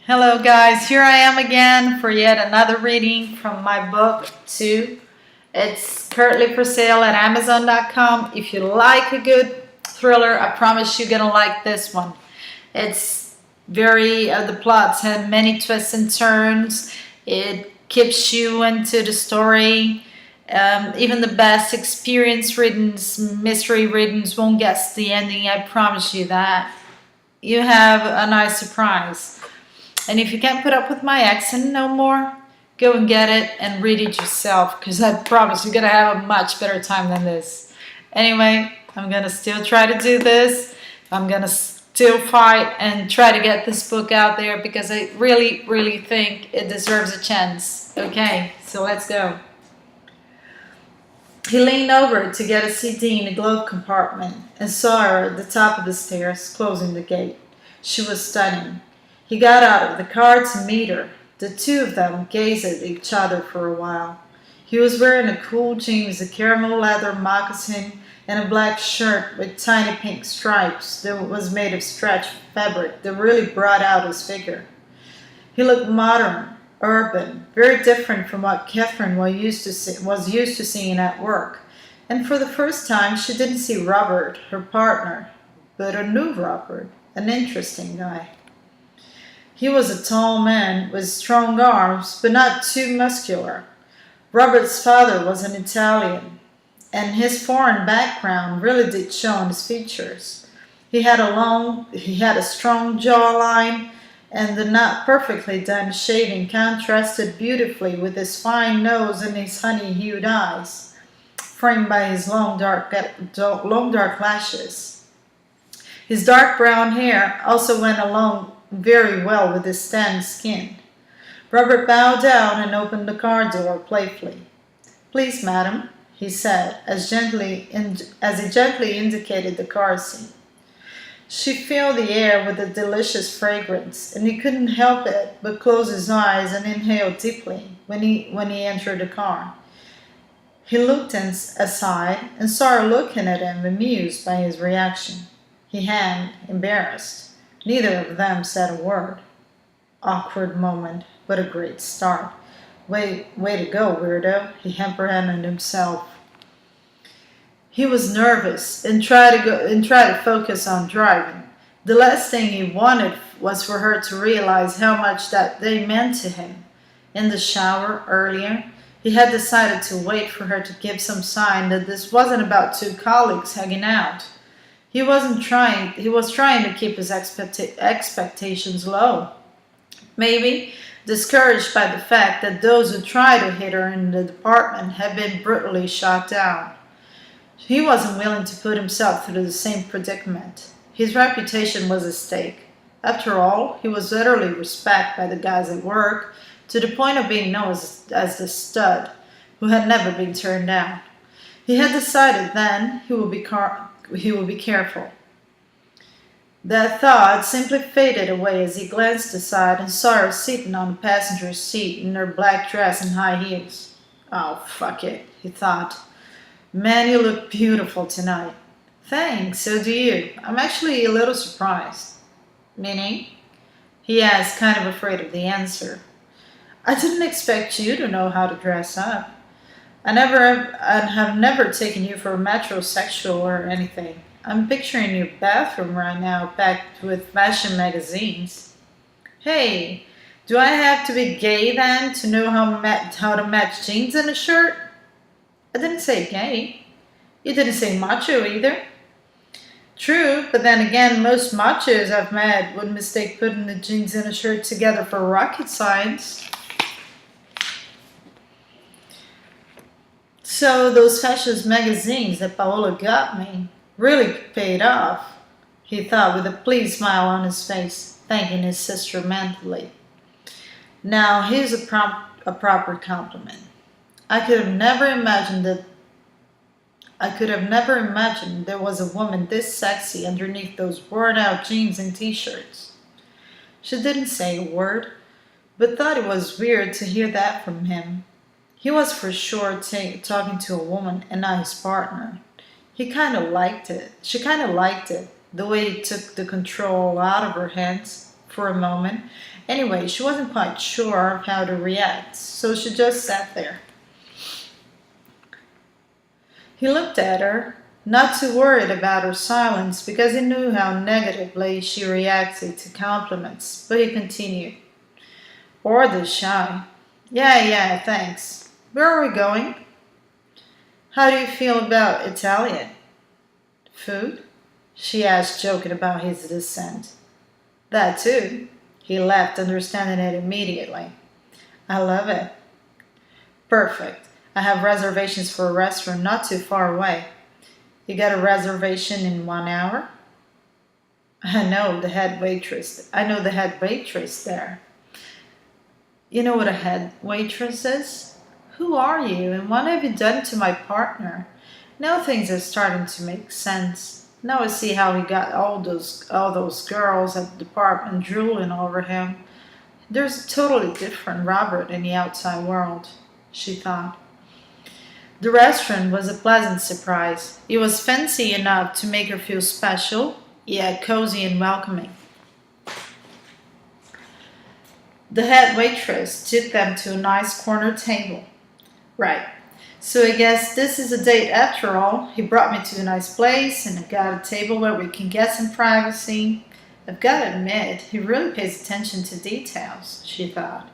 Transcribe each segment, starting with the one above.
Hello, guys. Here I am again for yet another reading from my book, Two. It's currently for sale at Amazon.com. If you like a good thriller, I promise you're gonna like this one. It's the plots have many twists and turns. It keeps you into the story. Even the best experienced readings, mystery readings won't guess the ending. I promise you that. You have a nice surprise. And if you can't put up with my accent no more, go and get it and read it yourself, because I promise you're going to have a much better time than this. Anyway, I'm going to still try to do this. I'm going to still fight and try to get this book out there because I really, really think it deserves a chance. Okay, so let's go. He leaned over to get a CD in the glove compartment and saw her at the top of the stairs, closing the gate. She was stunning. He got out of the car to meet her. The two of them gazed at each other for a while. He was wearing a cool jeans, a caramel leather moccasin, and a black shirt with tiny pink stripes that was made of stretched fabric that really brought out his figure. He looked modern, urban, very different from what Catherine was used to seeing at work. And for the first time, she didn't see Robert, her partner, but a new Robert, an interesting guy. He was a tall man with strong arms, but not too muscular. Robert's father was an Italian, and his foreign background really did show on his features. He had a strong jawline, and the not perfectly done shaving contrasted beautifully with his fine nose and his honey-hued eyes, framed by his long dark lashes. His dark brown hair also went along very well with his tanned skin. Robert bowed down and opened the car door playfully. "Please, madam," he said, as he gently indicated the car seat. She filled the air with a delicious fragrance, and he couldn't help it but close his eyes and inhale deeply when he entered the car. He looked aside and saw her looking at him, amused by his reaction. He had, embarrassed. Neither of them said a word. Awkward moment, but a great start. Way to go, weirdo, he apprehended himself. He was nervous and tried to focus on driving. The last thing he wanted was for her to realize how much that they meant to him. In the shower earlier, he had decided to wait for her to give some sign that this wasn't about two colleagues hanging out. He was trying to keep his expectations low. Maybe discouraged by the fact that those who tried to hit her in the department had been brutally shot down. He wasn't willing to put himself through the same predicament. His reputation was at stake. After all, he was utterly respected by the guys at work, to the point of being known as the stud, who had never been turned down. He had decided then he would be careful. That thought simply faded away as he glanced aside and saw her sitting on the passenger seat in her black dress and high heels. "Oh, fuck it," he thought. "Man, you look beautiful tonight." "Thanks, so do you. I'm actually a little surprised." "Meaning?" he asked, kind of afraid of the answer. "I didn't expect you to know how to dress up. I have never taken you for a metrosexual or anything. I'm picturing your bathroom right now packed with fashion magazines." "Hey, do I have to be gay then to know how to match jeans and a shirt?" "I didn't say gay. You didn't say macho either." "True, but then again, most machos I've met would mistake putting the jeans and a shirt together for rocket science." "So those fashion magazines that Paolo got me really paid off," he thought with a pleased smile on his face, thanking his sister mentally. Now here's a proper compliment. I could have never imagined there was a woman this sexy underneath those worn-out jeans and t-shirts. She didn't say a word, but thought it was weird to hear that from him. He was for sure talking to a woman and not his partner. He kind of liked it. She kind of liked it, the way he took the control out of her hands. for a moment. Anyway, she wasn't quite sure how to react, so she just sat there. He looked at her, not too worried about her silence because he knew how negatively she reacted to compliments, but he continued. Or the shy. Yeah, thanks. Where are we going? How do you feel about Italian food? She asked, joking about his descent. That too. He laughed, understanding it immediately. I love it. Perfect. I have reservations for a restaurant not too far away. You got a reservation in 1 hour? I know the head waitress there. You know what a head waitress is? Who are you and what have you done to my partner? Now things are starting to make sense. Now I see how he got all those girls at the department drooling over him. There's a totally different Robert in the outside world, she thought. The restaurant was a pleasant surprise. It was fancy enough to make her feel special, yet cozy and welcoming. The head waitress took them to a nice corner table. Right. So I guess this is a date after all. He brought me to a nice place and I got a table where we can get some privacy. I've got to admit, he really pays attention to details, she thought.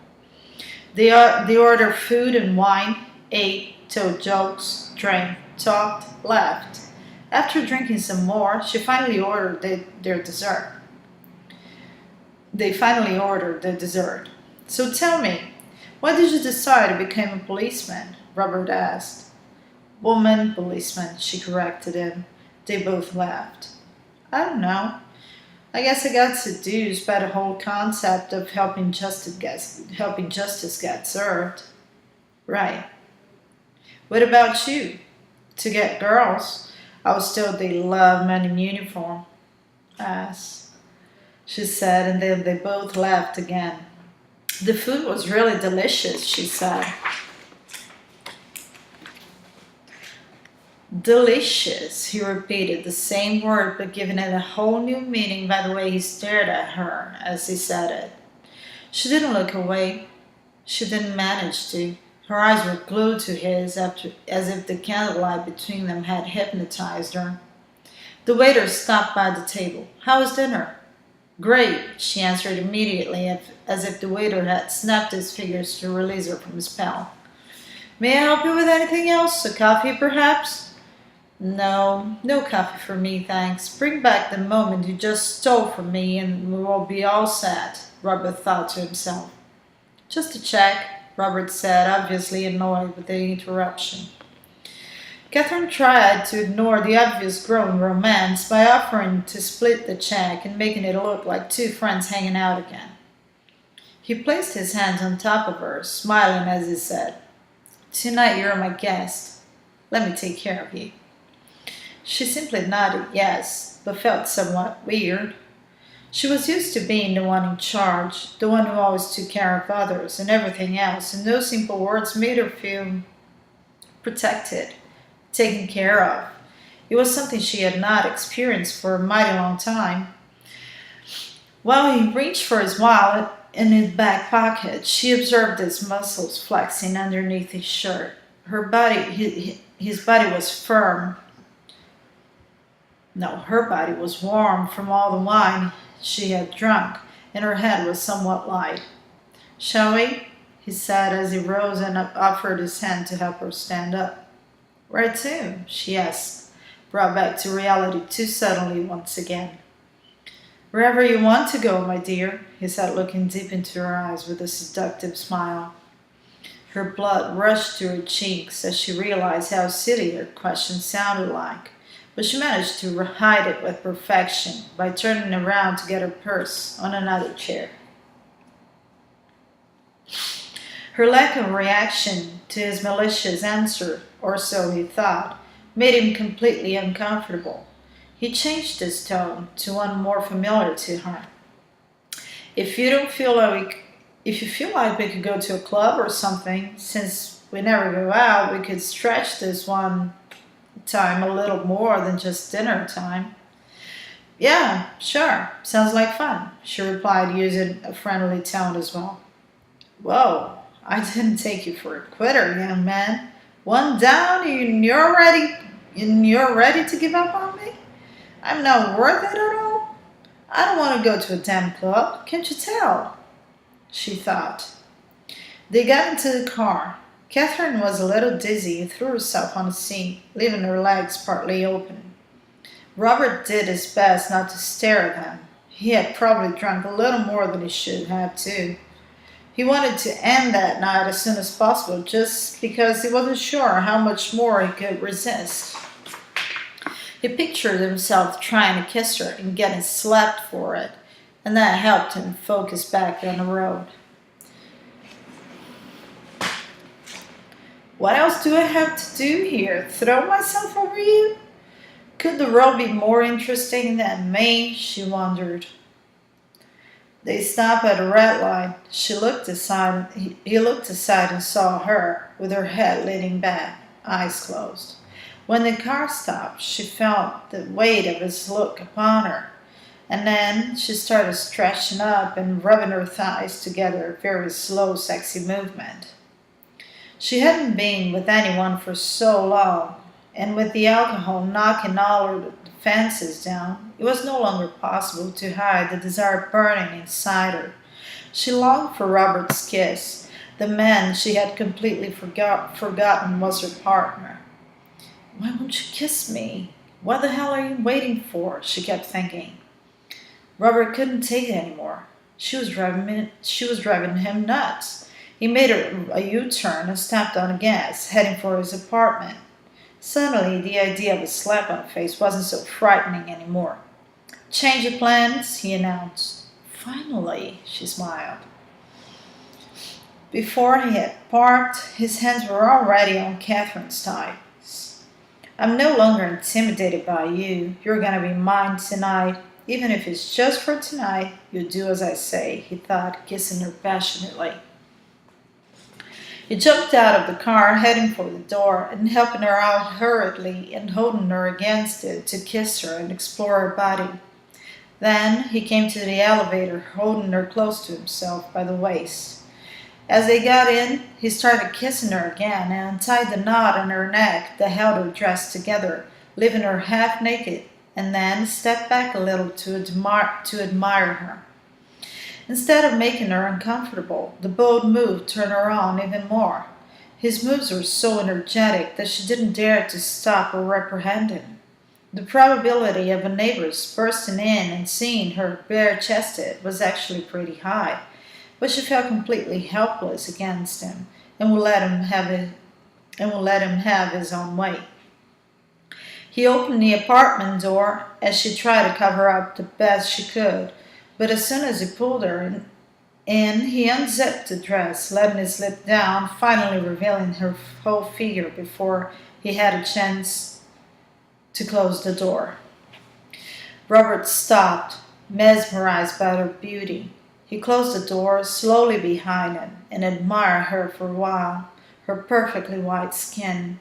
They ordered food and wine, ate, told jokes, drank, talked, laughed. After drinking some more, their dessert. They finally ordered their dessert. So tell me, why did you decide to become a policeman? Robert asked. Woman policeman, she corrected him. They both laughed. I don't know. I guess I got seduced by the whole concept of helping justice get served. Right. What about you? To get girls. I was told they love men in uniform. Ass, she said, and then they both laughed again. The food was really delicious, she said. Delicious, he repeated the same word but giving it a whole new meaning by the way he stared at her as he said it. She didn't look away. She didn't manage to. Her eyes were glued to his as if the candlelight between them had hypnotized her. The waiter stopped by the table. How was dinner? Great, she answered immediately as if the waiter had snapped his fingers to release her from his spell. May I help you with anything else? A coffee, perhaps? No coffee for me, thanks. Bring back the moment you just stole from me and we will be all set, Robert thought to himself. Just a check, Robert said, obviously annoyed with the interruption. Catherine tried to ignore the obvious growing romance by offering to split the check and making it look like two friends hanging out again. He placed his hands on top of her, smiling as he said, Tonight you're my guest. Let me take care of you. She simply nodded yes, but felt somewhat weird. She was used to being the one in charge, the one who always took care of others and everything else, and those simple words made her feel protected, taken care of. It was something she had not experienced for a mighty long time. While he reached for his wallet in his back pocket, she observed his muscles flexing underneath his shirt. His body was firm. No, her body was warm from all the wine she had drunk, and her head was somewhat light. Shall we? He said as he rose and offered his hand to help her stand up. Where to? She asked, brought back to reality too suddenly once again. Wherever you want to go, my dear, he said, looking deep into her eyes with a seductive smile. Her blood rushed to her cheeks as she realized how silly her question sounded like, but she managed to hide it with perfection by turning around to get her purse on another chair. Her lack of reaction to his malicious answer, or so he thought, made him completely uncomfortable. He changed his tone to one more familiar to her. If you feel like we could go to a club or something, since we never go out, we could stretch this one time a little more than just dinner time. Yeah, sure. Sounds like fun, she replied, using a friendly tone as well. Whoa, I didn't take you for a quitter, young man. One down and you're ready to give up on me? I'm not worth it at all. I don't want to go to a damn club, can't you tell? She thought. They got into the car. Catherine was a little dizzy and threw herself on the seat, leaving her legs partly open. Robert did his best not to stare at them. He had probably drunk a little more than he should have, too. He wanted to end that night as soon as possible just because he wasn't sure how much more he could resist. He pictured himself trying to kiss her and getting slapped for it, and that helped him focus back on the road. What else do I have to do here? Throw myself over you? Could the road be more interesting than me? She wondered. They stopped at a red light. She looked aside. He looked aside and saw her, with her head leaning back, eyes closed. When the car stopped, she felt the weight of his look upon her, and then she started stretching up and rubbing her thighs together, a very slow, sexy movement. She hadn't been with anyone for so long, and with the alcohol knocking all her defenses down, it was no longer possible to hide the desire burning inside her. She longed for Robert's kiss. The man she had completely forgotten was her partner. Why won't you kiss me? What the hell are you waiting for? She kept thinking. Robert couldn't take it anymore. She was driving him nuts. He made a U-turn and stepped on the gas, heading for his apartment. Suddenly, the idea of a slap on the face wasn't so frightening anymore. Change of plans, he announced. Finally, she smiled. Before he had parked, his hands were already on Catherine's thighs. I'm no longer intimidated by you. You're gonna be mine tonight. Even if it's just for tonight, you do as I say, he thought, kissing her passionately. He jumped out of the car, heading for the door, and helping her out hurriedly and holding her against it to kiss her and explore her body. Then he came to the elevator, holding her close to himself by the waist. As they got in, he started kissing her again and untied the knot in her neck that held her dress together, leaving her half naked, and then stepped back a little to admire her. Instead of making her uncomfortable, the bold move turned her on even more. His moves were so energetic that she didn't dare to stop or reprehend him. The probability of a neighbor's bursting in and seeing her bare-chested was actually pretty high, but she felt completely helpless against him and would let him have his own way. He opened the apartment door as she tried to cover up the best she could, but as soon as he pulled her in, he unzipped the dress, letting it slip down, finally revealing her whole figure before he had a chance to close the door. Robert stopped, mesmerized by her beauty. He closed the door slowly behind him and admired her for a while, her perfectly white skin,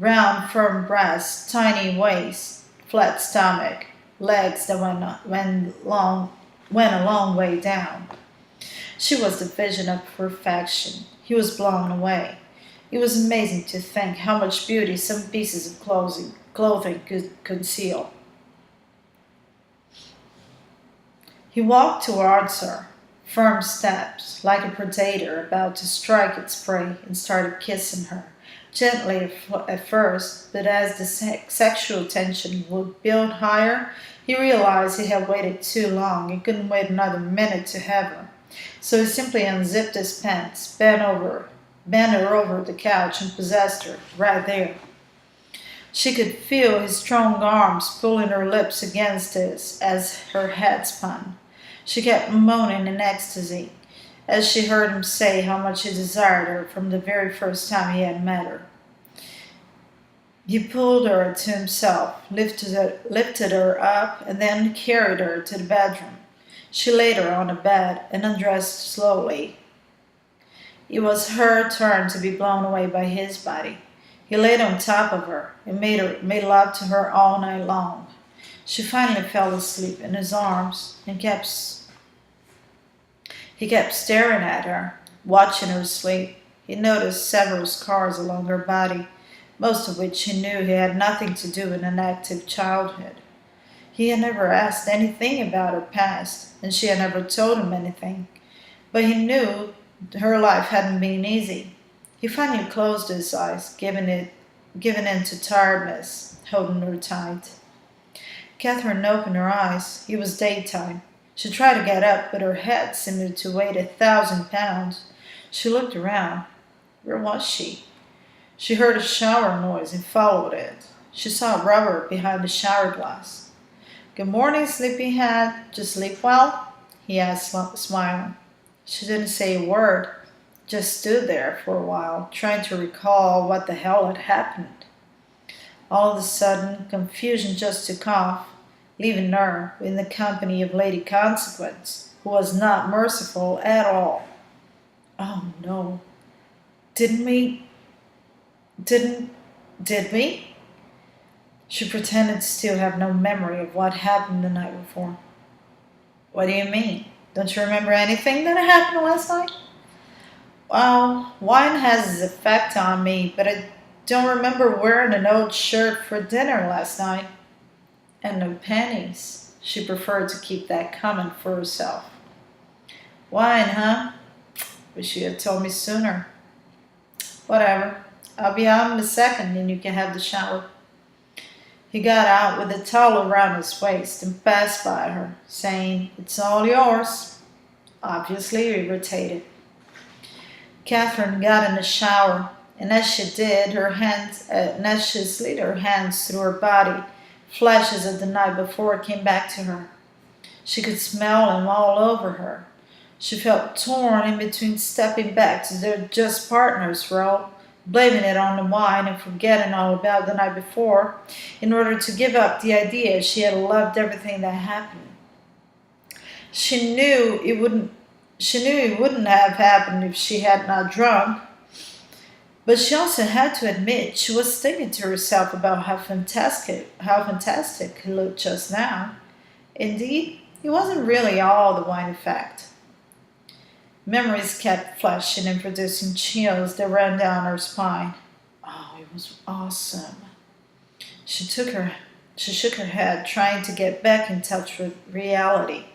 round, firm breasts, tiny waist, flat stomach, legs that went a long way down. She was the vision of perfection. He was blown away. It was amazing to think how much beauty some pieces of clothing could conceal. He walked towards her, firm steps, like a predator about to strike its prey, and started kissing her, gently at first, but as the sexual tension would build higher, he realized he had waited too long and couldn't wait another minute to have her. So he simply unzipped his pants, bent her over the couch, and possessed her right there. She could feel his strong arms pulling her lips against his as her head spun. She kept moaning in ecstasy as she heard him say how much he desired her from the very first time he had met her. He pulled her to himself, lifted her up, and then carried her to the bedroom. She laid her on the bed and undressed slowly. It was her turn to be blown away by his body. He laid on top of her and made love to her all night long. She finally fell asleep in his arms and he kept staring at her, watching her sleep. He noticed several scars along her body, most of which he knew he had nothing to do with an active childhood. He had never asked anything about her past, and she had never told him anything, but he knew her life hadn't been easy. He finally closed his eyes, giving in to tiredness, holding her tight. Catherine opened her eyes. It was daytime. She tried to get up, but her head seemed to weigh 1,000 pounds. She looked around. Where was she? She heard a shower noise and followed it. She saw Robert behind the shower glass. "Good morning, sleepyhead. Did you sleep well?" he asked, smiling. She didn't say a word, just stood there for a while, trying to recall what the hell had happened. All of a sudden, confusion just took off, leaving her in the company of Lady Consequence, who was not merciful at all. Oh no. Didn't we? Did we? She pretended to still have no memory of what happened the night before. What do you mean? Don't you remember anything that happened last night? Well, wine has its effect on me, but I don't remember wearing an old shirt for dinner last night. And no pennies. She preferred to keep that comment for herself. Wine, huh? Wish you had told me sooner. Whatever. I'll be out in a second and you can have the shower. He got out with a towel around his waist and passed by her, saying, "It's all yours," obviously irritated. Catherine got in the shower, and as she did, and as she slid her hands through her body, flashes of the night before came back to her. She could smell him all over her. She felt torn in between stepping back to their just partners role, blaming it on the wine and forgetting all about the night before, in order to give up the idea she had loved everything that happened. She knew it wouldn't have happened if she had not drunk, but she also had to admit she was thinking to herself about how fantastic he looked just now. Indeed, it wasn't really all the wine effect. Memories kept flashing and producing chills that ran down her spine. Oh, it was awesome. She shook her head, trying to get back in touch with reality.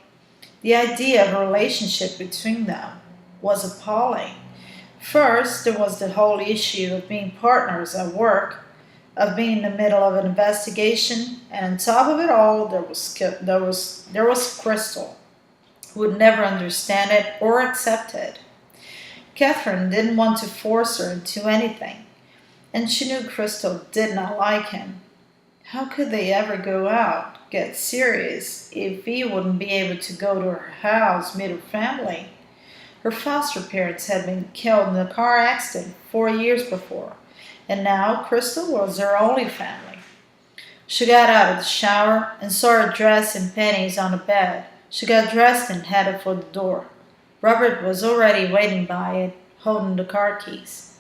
The idea of a relationship between them was appalling. First, there was the whole issue of being partners at work, of being in the middle of an investigation, and on top of it all, there was Crystal, who would never understand it or accept it. Catherine didn't want to force her into anything, and she knew Crystal did not like him. How could they ever go out, get serious, if he wouldn't be able to go to her house, meet her family? Her foster parents had been killed in a car accident 4 years before, and now Crystal was her only family. She got out of the shower and saw her dress and pennies on the bed. She got dressed and headed for the door. Robert was already waiting by it, holding the car keys.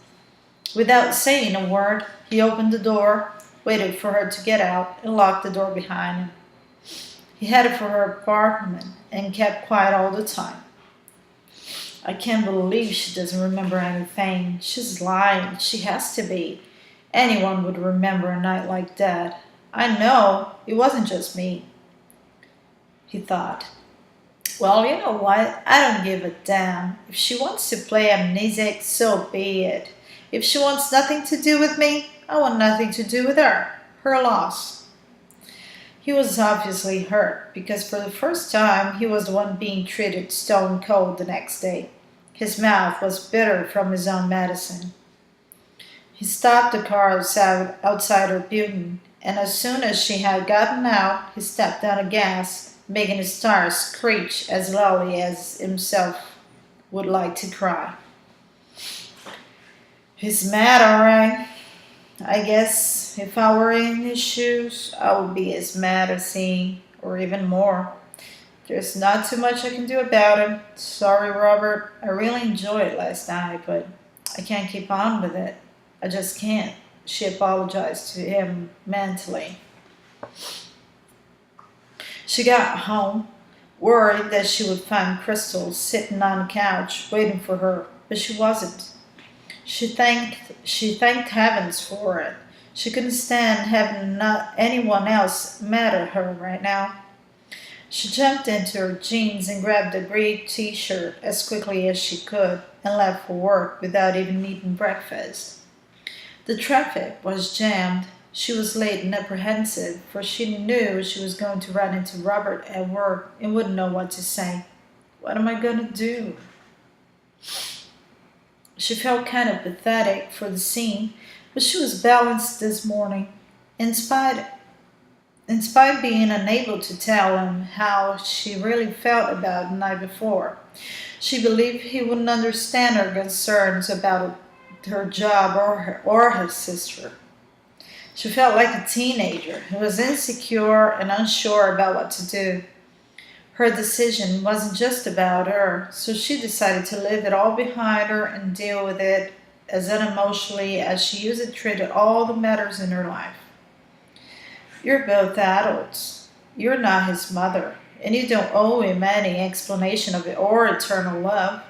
Without saying a word, he opened the door, waited for her to get out, and locked the door behind him. He headed for her apartment and kept quiet all the time. I can't believe she doesn't remember anything. She's lying. She has to be. Anyone would remember a night like that. I know, it wasn't just me, he thought. Well, you know what? I don't give a damn. If she wants to play amnesiac, so be it. If she wants nothing to do with me, I want nothing to do with her. Her loss. He was obviously hurt, because for the first time he was the one being treated stone cold the next day. His mouth was bitter from his own medicine. He stopped the car outside her building, and as soon as she had gotten out, he stepped on the gas, making his tires screech as loudly as himself would like to cry. He's mad, all right. I guess if I were in his shoes, I would be as mad as he, or even more. There's not too much I can do about it. Sorry, Robert. I really enjoyed it last night, but I can't keep on with it. I just can't. She apologized to him mentally. She got home, worried that she would find Crystal sitting on the couch waiting for her, but she wasn't. She thanked heavens for it. She couldn't stand having not anyone else mad at her right now. She jumped into her jeans and grabbed a gray t-shirt as quickly as she could and left for work without even eating breakfast. The traffic was jammed. She was late and apprehensive, for she knew she was going to run into Robert at work and wouldn't know what to say. What am I going to do? She felt kind of pathetic for the scene, but she was balanced this morning. In spite, in spite of being unable to tell him how she really felt about the night before, she believed he wouldn't understand her concerns about her job or her sister. She felt like a teenager who was insecure and unsure about what to do. Her decision wasn't just about her, so she decided to leave it all behind her and deal with it as unemotionally as she usually treated all the matters in her life. You're both adults. You're not his mother, and you don't owe him any explanation of it or eternal love.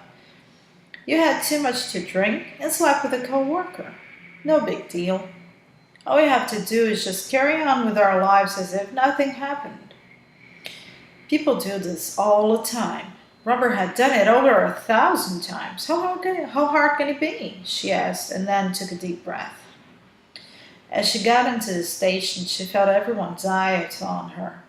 You had too much to drink and slept with a coworker. No big deal. All we have to do is just carry on with our lives as if nothing happened. People do this all the time. Robert had done it over 1,000 times. How hard can it be? She asked, and then took a deep breath. As she got into the station, she felt everyone's eyes on her.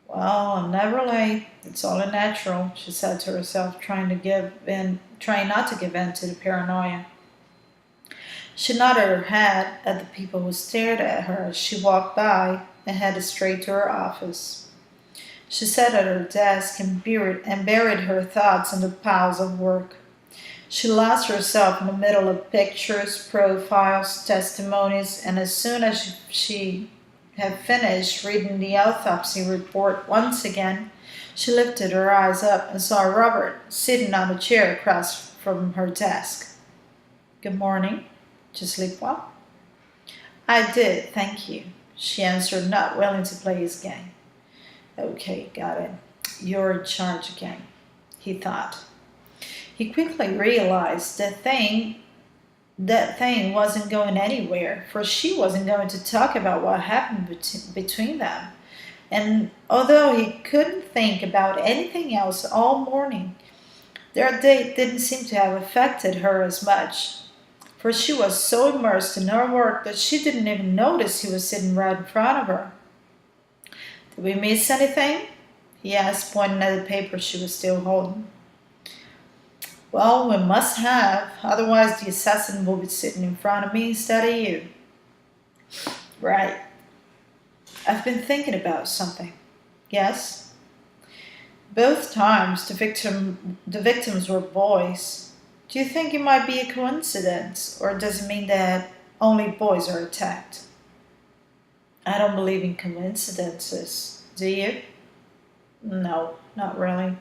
Well, I'm never late. It's only natural, she said to herself, trying not to give in to the paranoia. She nodded her head at the people who stared at her as she walked by and headed straight to her office. She sat at her desk and buried her thoughts in the piles of work. She lost herself in the middle of pictures, profiles, testimonies, and as soon as she had finished reading the autopsy report once again, she lifted her eyes up and saw Robert sitting on a chair across from her desk. Good morning. Did you sleep well? I did, thank you, she answered, not willing to play his game. Okay, got it. You're in charge again, he thought. He quickly realized that thing wasn't going anywhere, for she wasn't going to talk about what happened between them. And although he couldn't think about anything else all morning, their date didn't seem to have affected her as much, for she was so immersed in her work that she didn't even notice he was sitting right in front of her. Did we miss anything? He asked, pointing at the paper she was still holding. Well, we must have, otherwise the assassin will be sitting in front of me instead of you. Right. I've been thinking about something. Yes? Both times the victims were boys. Do you think it might be a coincidence, or does it mean that only boys are attacked? I don't believe in coincidences. Do you? No, not really.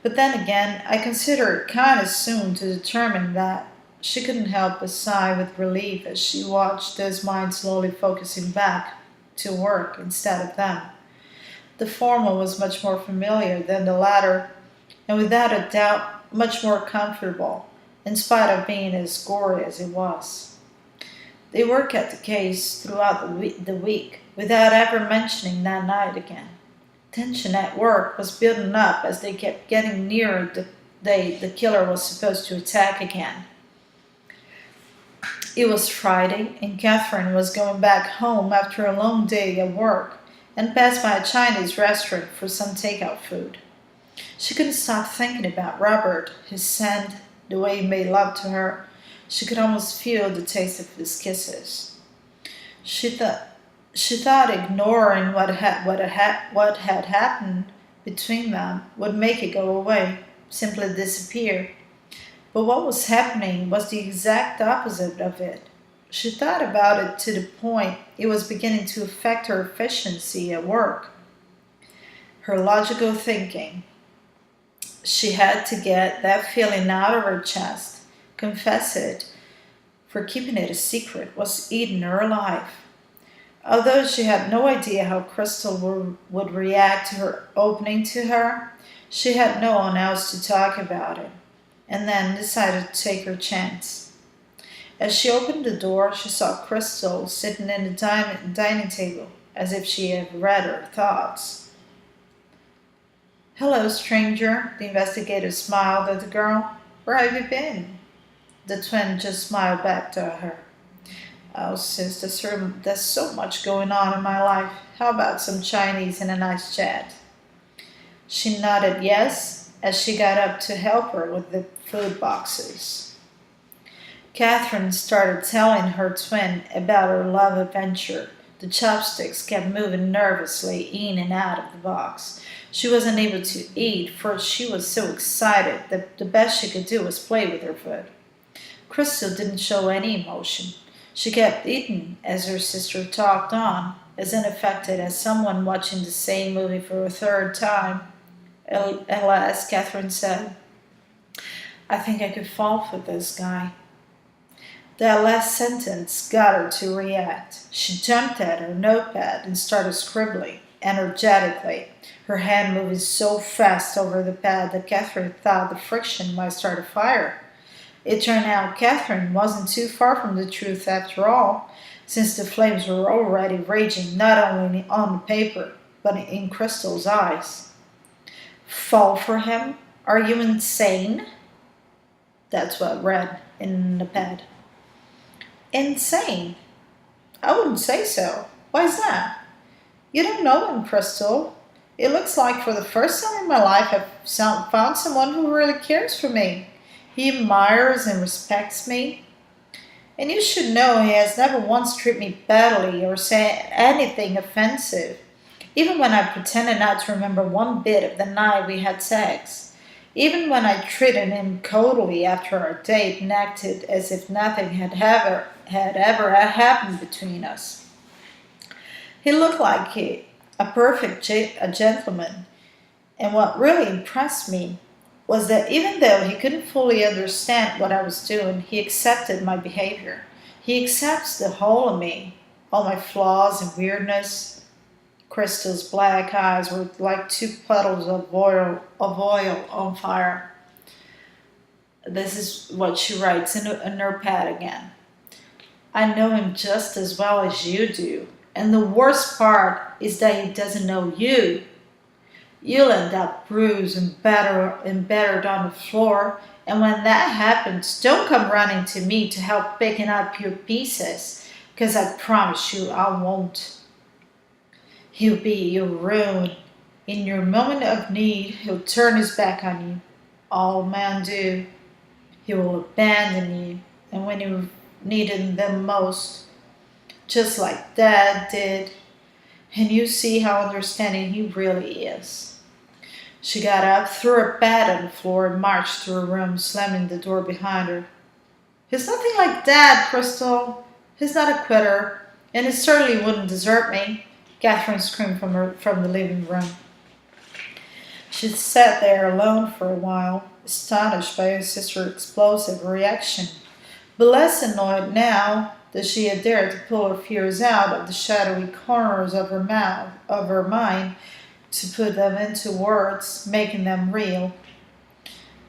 But then again, I consider it kind of soon to determine that. She couldn't help but sigh with relief as she watched those minds slowly focusing back to work instead of them. The former was much more familiar than the latter, and without a doubt much more comfortable, in spite of being as gory as it was. They worked at the case throughout the week without ever mentioning that night again. Tension at work was building up as they kept getting nearer the day the killer was supposed to attack again. It was Friday, and Catherine was going back home after a long day at work and passed by a Chinese restaurant for some takeout food. She couldn't stop thinking about Robert, his scent, the way he made love to her. She could almost feel the taste of his kisses. She thought ignoring what had happened between them would make it go away, simply disappear. But what was happening was the exact opposite of it. She thought about it to the point it was beginning to affect her efficiency at work. Her logical thinking. She had to get that feeling out of her chest, confess it, for keeping it a secret was eating her alive. Although she had no idea how Crystal would react to her opening to her, she had no one else to talk about it, and then decided to take her chance. As she opened the door, she saw Crystal sitting in the dining table, as if she had read her thoughts. "Hello, stranger," the investigator smiled at the girl. "Where have you been?" The twin just smiled back to her. "Oh, sis, there's so much going on in my life. How about some Chinese and a nice chat?" She nodded yes as she got up to help her with the food boxes. Catherine started telling her twin about her love adventure. The chopsticks kept moving nervously in and out of the box. She wasn't able to eat, for she was so excited that the best she could do was play with her food. Crystal didn't show any emotion. She kept eating as her sister talked on, as unaffected as someone watching the same movie for a third time. At last, Catherine said, "I think I could fall for this guy." That last sentence got her to react. She jumped at her notepad and started scribbling energetically, her hand moving so fast over the pad that Catherine thought the friction might start a fire. It turned out Catherine wasn't too far from the truth after all, since the flames were already raging not only on the paper, but in Crystal's eyes. "Fall for him? Are you insane?" That's what read in the pad. "Insane? I wouldn't say so. Why's that?" "You don't know him, Crystal. It looks like for the first time in my life I've found someone who really cares for me. He admires and respects me. And you should know he has never once treated me badly or said anything offensive, even when I pretended not to remember one bit of the night we had sex. Even when I treated him coldly after our date and acted as if nothing had ever happened between us. He looked like a perfect a gentleman, and what really impressed me was that even though he couldn't fully understand what I was doing, he accepted my behavior. He accepts the whole of me, all my flaws and weirdness." Crystal's black eyes were like two puddles of oil on fire. This is what she writes in her pad again. "I know him just as well as you do. And the worst part is that he doesn't know you. You'll end up bruised and battered on the floor. And when that happens, don't come running to me to help picking up your pieces, because I promise you I won't. He'll be your ruin. In your moment of need, he'll turn his back on you. All men do. He will abandon you, and when you needed them most, just like Dad did. And you see how understanding he really is." She got up, threw her pad on the floor, and marched to her room, slamming the door behind her. "He's nothing like Dad, Crystal. He's not a quitter, and he certainly wouldn't desert me," Catherine screamed from the living room. She sat there alone for a while, astonished by her sister's explosive reaction, but less annoyed now that she had dared to pull her fears out of the shadowy corners of her mind, to put them into words, making them real.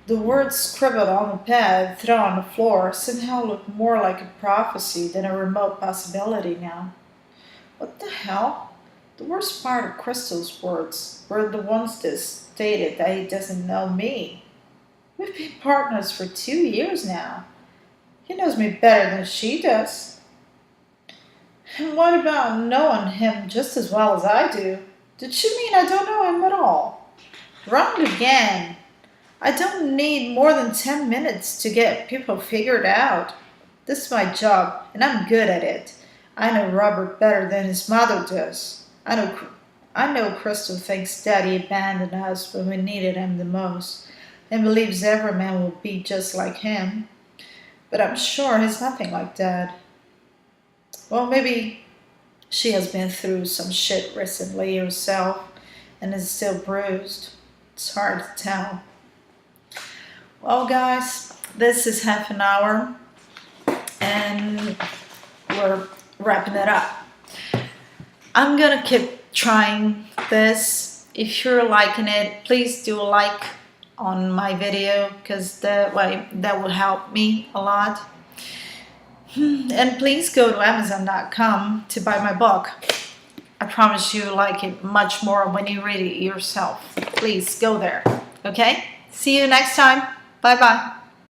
The words scribbled on the pad, thrown on the floor, somehow looked more like a prophecy than a remote possibility now. What the hell? The worst part of Crystal's words were the ones that stated that he doesn't know me. We've been partners for 2 years now. He knows me better than she does. And what about knowing him just as well as I do? Did she mean I don't know him at all? Wrong again. I don't need more than 10 minutes to get people figured out. This is my job, and I'm good at it. I know Robert better than his mother does. I know Crystal thinks Daddy abandoned us when we needed him the most, and believes every man will be just like him. But I'm sure he's nothing like Dad. Well, maybe she has been through some shit recently herself and is still bruised. It's hard to tell. Well, guys, this is half an hour, and we're wrapping it up. I'm gonna keep trying this. If you're liking it, please do a like on my video, because that will help me a lot. And please go to Amazon.com to buy my book. I promise you'll like it much more when you read it yourself. Please go there. Okay? See you next time. Bye bye.